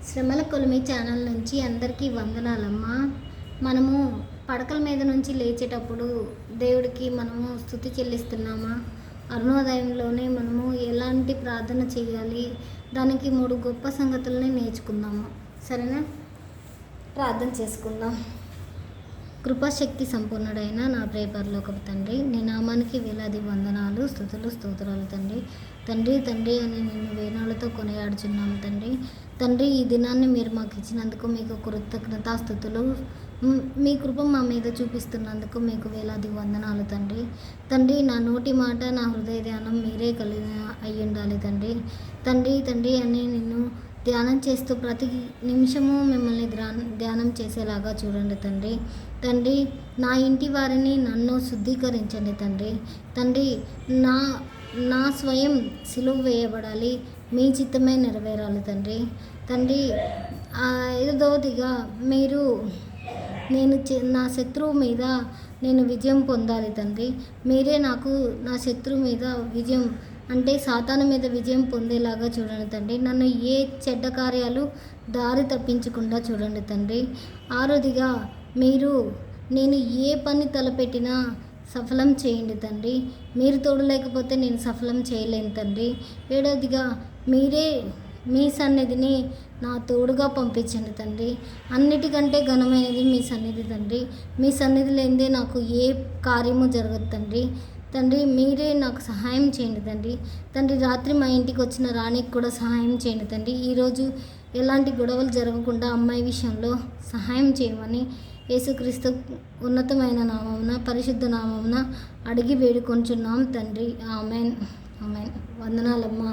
శ్రమల కొలిమి ఛానల్ నుంచి అందరికీ వందనాలమ్మా. మనము పడకల మీద నుంచి లేచేటప్పుడు దేవుడికి మనము స్తుతి చెల్లిస్తున్నామా? అరుణోదయంలోనే మనము ఎలాంటి ప్రార్థన చేయాలి, దానికి 3 గొప్ప సంగతులని నేర్చుకుందాము. సరేనా? ప్రార్థన చేసుకుందాం. కృపాశక్తి సంపూర్ణుడైన నా ప్రియ పరలోకపు తండ్రి, నీ నామానికి వేలాది వందనాలు, స్తుతులు, స్తోత్రాలు తండ్రి. తండ్రి అని నిన్ను వేణాలతో కొనియాడుచున్నాము తండ్రి. ఈ దినాన్ని మీరు మాకు ఇచ్చినందుకు మీకు కృతజ్ఞతాస్తుతులు. మీ కృప మా మీద చూపిస్తున్నందుకు మీకు వేలాది వందనాలు తండ్రి. నా నోటి మాట, నా హృదయ ధ్యానం మీరే అయ్యుండాలి తండ్రి అని నిన్ను ధ్యానం చేస్తూ ప్రతి నిమిషము మిమ్మల్ని ధ్యానం చేసేలాగా చూడండి తండ్రి. నా ఇంటి వారిని నన్ను శుద్ధీకరించండి తండ్రి. నా స్వయం సిలువ వేయబడాలి, మీ చిత్తమే నెరవేరాలి తండ్రి. ఐదవదిగా మీరు నా శత్రువు మీద నేను విజయం పొందాలి తండ్రి. మీరే నాకు నా శత్రువు మీద విజయం అంటే సాతాను మీద విజయం పొందేలాగా చూడండి తండ్రి. నన్ను ఏ చెడ్డ కార్యాలు దారి తప్పించకుండా చూడండి తండ్రి. ఆరోదిగా నేను ఏ పని తలపెట్టినా సఫలం చేయండి తండ్రి. మీరు తోడు లేకపోతే నేను సఫలం చేయలేను తండ్రి. ఏడవదిగా మీరే మీ సన్నిధిని నా తోడుగా పంపించండి తండ్రి. అన్నిటికంటే ఘనమైనది మీ సన్నిధి తండ్రి. మీ సన్నిధి లేనిదే నాకు ఏ కార్యము జరగదు తండ్రి. మీరే నాకు సహాయం చేయండి తండ్రి. రాత్రి మా ఇంటికి వచ్చిన రాణికి కూడా సహాయం చేయండి తండ్రి. ఈరోజు ఎలాంటి గొడవలు జరగకుండా అమ్మాయి విషయంలో సహాయం చేయమని యేసుక్రీస్తు ఉన్నతమైన నామమున, పరిశుద్ధ నామమున అడిగి వేడుకొంచున్నాం తండ్రి. ఆమెన్. వందనాలమ్మా.